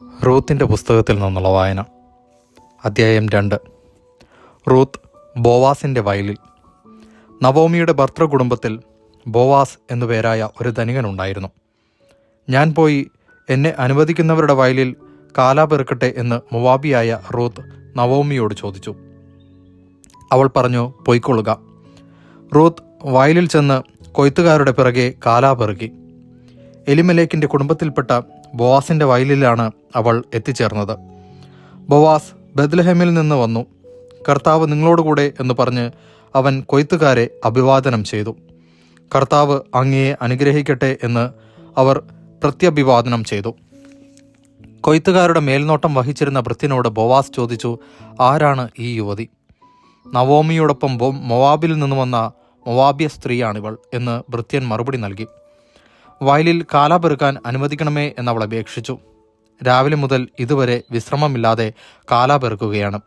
റൂത്തിൻ്റെ പുസ്തകത്തിൽ നിന്നുള്ള വായന. അധ്യായം 2. റൂത്ത് ബോവാസിൻ്റെ വയലിൽ. നവോമിയുടെ ഭർതൃകുടുംബത്തിൽ ബോവാസ് എന്നുപേരായ ഒരു ധനികനുണ്ടായിരുന്നു. ഞാൻ പോയി എന്നെ അനുവദിക്കുന്നവരുടെ വയലിൽ കാലാ പെറുക്കട്ടെ എന്ന് മോവാബിയായ റൂത്ത് നവോമിയോട് ചോദിച്ചു. അവൾ പറഞ്ഞു, പൊയ്ക്കൊള്ളുക. റൂത്ത് വയലിൽ ചെന്ന് കൊയ്ത്തുകാരുടെ പിറകെ കാലാ പെറുക്കി. എലിമലേക്കിൻ്റെ കുടുംബത്തിൽപ്പെട്ട ബോവാസിൻ്റെ വയലിലാണ് അവൾ എത്തിച്ചേർന്നത്. ബോവാസ് ബെത്ലഹേമിൽ നിന്ന് വന്നു. കർത്താവ് നിങ്ങളോടുകൂടെ എന്ന് പറഞ്ഞ് അവൻ കൊയ്ത്തുകാരെ അഭിവാദനം ചെയ്തു. കർത്താവ് അങ്ങയെ അനുഗ്രഹിക്കട്ടെ എന്ന് അവർ പ്രത്യഭിവാദനം ചെയ്തു. കൊയ്ത്തുകാരുടെ മേൽനോട്ടം വഹിച്ചിരുന്ന ഭൃത്യനോട് ബോവാസ് ചോദിച്ചു, ആരാണ് ഈ യുവതി? നവോമിയോടൊപ്പം മൊവാബിൽ നിന്ന് വന്ന മൊവാബ്യ സ്ത്രീയാണിവൾ എന്ന് ഭൃത്യൻ മറുപടി നൽകി. വയലിൽ കാലാ പെറുക്കാൻ അനുവദിക്കണമേ എന്നവൾ അപേക്ഷിച്ചു. രാവിലെ മുതൽ ഇതുവരെ വിശ്രമമില്ലാതെ കാലാ പെറുക്കുകയാണ്.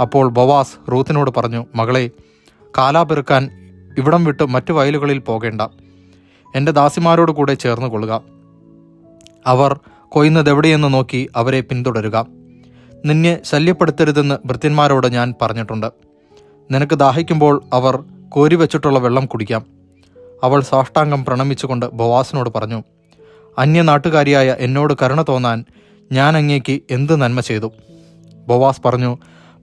അപ്പോൾ ബോവാസ് റൂത്തിനോട് പറഞ്ഞു, മകളെ, കാലാ പെറുക്കാൻ ഇവിടം വിട്ട് മറ്റു വയലുകളിൽ പോകേണ്ട. എൻ്റെ ദാസിമാരോട് കൂടെ ചേർന്ന് കൊള്ളുക. അവർ കൊയ്യുന്നതെവിടെയെന്ന് നോക്കി അവരെ പിന്തുടരുക. നിന്നെ ശല്യപ്പെടുത്തരുതെന്ന് ഭൃത്യന്മാരോട് ഞാൻ പറഞ്ഞിട്ടുണ്ട്. നിനക്ക് ദാഹിക്കുമ്പോൾ അവർ കോരിവെച്ചിട്ടുള്ള വെള്ളം കുടിക്കാം. അവൾ സാഷ്ടാംഗം പ്രണമിച്ചുകൊണ്ട് ബോവാസിനോട് പറഞ്ഞു, അന്യനാട്ടുകാരിയായ എന്നോട് കരുണ തോന്നാൻ ഞാൻ അങ്ങേക്ക് എന്ത് നന്മ ചെയ്തു? ബോവാസ് പറഞ്ഞു,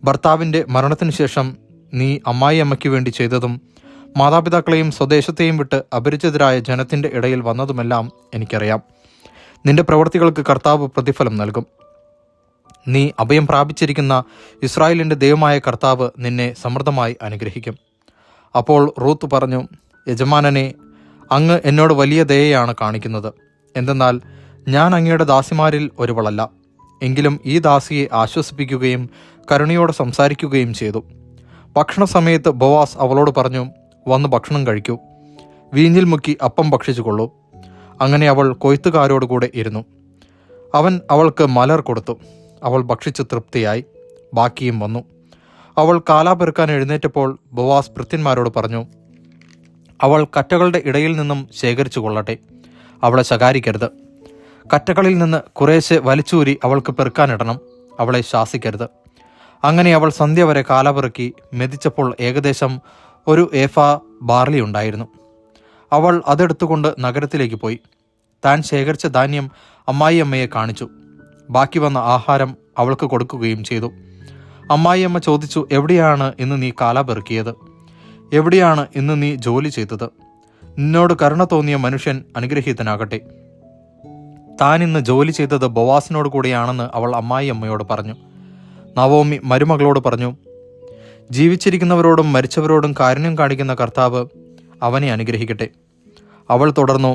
ഭർത്താവിൻ്റെ മരണത്തിനു ശേഷം നീ അമ്മായിയമ്മയ്ക്ക് വേണ്ടി ചെയ്തതും മാതാപിതാക്കളെയും സ്വദേശത്തെയും വിട്ട് അപരിചിതരായ ജനത്തിൻ്റെ ഇടയിൽ വന്നതുമെല്ലാം എനിക്കറിയാം. നിന്റെ പ്രവൃത്തികൾക്ക് കർത്താവ് പ്രതിഫലം നൽകും. നീ അഭയം പ്രാപിച്ചിരിക്കുന്ന ഇസ്രായേലിൻ്റെ ദൈവമായ കർത്താവ് നിന്നെ സമൃദ്ധമായി അനുഗ്രഹിക്കും. അപ്പോൾ റൂത്ത് പറഞ്ഞു, യജമാനനെ, അങ്ങ് എന്നോട് വലിയ ദയയാണ് കാണിക്കുന്നത്. എന്തെന്നാൽ ഞാൻ അങ്ങയുടെ ദാസിമാരിൽ ഒരുവളല്ല. എങ്കിലും ഈ ദാസിയെ ആശ്വസിപ്പിക്കുകയും കരുണയോടെ സംസാരിക്കുകയും ചെയ്തു. ഭക്ഷണ സമയത്ത് ബോവാസ് അവളോട് പറഞ്ഞു, വന്ന് ഭക്ഷണം കഴിക്കൂ. വീഞ്ഞിൽ മുക്കി അപ്പം ഭക്ഷിച്ചു കൊള്ളൂ. അങ്ങനെ അവൾ കൊയ്ത്തുകാരോടുകൂടെ ഇരുന്നു. അവൻ അവൾക്ക് മലർ കൊടുത്തു. അവൾ ഭക്ഷിച്ച് തൃപ്തിയായി. ബാക്കിയും വന്നു. അവൾ കാലാ പെറുക്കാൻ എഴുന്നേറ്റപ്പോൾ ബോവാസ് ഭൃത്യന്മാരോട് പറഞ്ഞു, അവൾ കറ്റകളുടെ ഇടയിൽ നിന്നും ശേഖരിച്ചു കൊള്ളട്ടെ. അവളെ ശകാരിക്കരുത്. കറ്റകളിൽ നിന്ന് കുറേശ്ശെ വലിച്ചൂരി അവൾക്ക് പെറുക്കാനിടണം. അവളെ ശാസിക്കരുത്. അങ്ങനെ അവൾ സന്ധ്യ വരെ കാലാ പെറുക്കി. മെതിച്ചപ്പോൾ ഏകദേശം 1 ഏഫാ ബാർലി ഉണ്ടായിരുന്നു. അവൾ അതെടുത്തുകൊണ്ട് നഗരത്തിലേക്ക് പോയി. താൻ ശേഖരിച്ച ധാന്യം അമ്മായിയമ്മയെ കാണിച്ചു. ബാക്കി വന്ന ആഹാരം അവൾക്ക് കൊടുക്കുകയും ചെയ്തു. അമ്മായിയമ്മ ചോദിച്ചു, എവിടെയാണ് ഇന്ന് നീ കാലാ പെറുക്കിയത്? എവിടെയാണ് ഇന്ന് നീ ജോലി ചെയ്തത്? നിന്നോട് കരുണ തോന്നിയ മനുഷ്യൻ അനുഗ്രഹീതനാകട്ടെ. താൻ ഇന്ന് ജോലി ചെയ്തത് ബോവാസിനോട് കൂടിയാണെന്ന് അവൾ അമ്മായിയമ്മയോട് പറഞ്ഞു. നവോമി മരുമകളോട് പറഞ്ഞു, ജീവിച്ചിരിക്കുന്നവരോടും മരിച്ചവരോടും കാരുണ്യം കാണിക്കുന്ന കർത്താവ് അവനെ അനുഗ്രഹിക്കട്ടെ. അവൾ തുടർന്നു,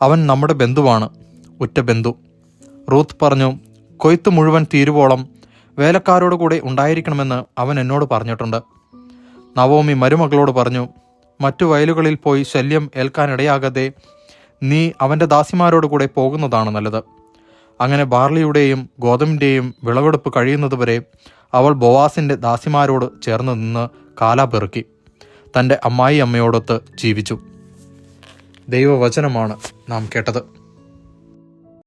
അവൻ നമ്മുടെ ബന്ധുവാണ്, ഉറ്റ ബന്ധു. റൂത്ത് പറഞ്ഞു, കൊയ്ത്ത് മുഴുവൻ തീരുവോളം വേലക്കാരോട് കൂടെ ഉണ്ടായിരിക്കണമെന്ന് അവൻ എന്നോട് പറഞ്ഞിട്ടുണ്ട്. നവോമി മരുമകളോട് പറഞ്ഞു, മറ്റു വയലുകളിൽ പോയി ശല്യം ഏൽക്കാനിടയാകാതെ നീ അവൻ്റെ ദാസിമാരോട് കൂടെ പോകുന്നതാണ് നല്ലത്. അങ്ങനെ ബാർലിയുടെയും ഗോതമ്പിൻ്റെയും വിളവെടുപ്പ് കഴിയുന്നതുവരെ അവൾ ബോവാസിൻ്റെ ദാസിമാരോട് ചേർന്ന് നിന്ന് കാലാ പെറുക്കി തൻ്റെ അമ്മായി അമ്മയോടൊത്ത് ജീവിച്ചു. ദൈവവചനമാണ് നാം കേട്ടത്.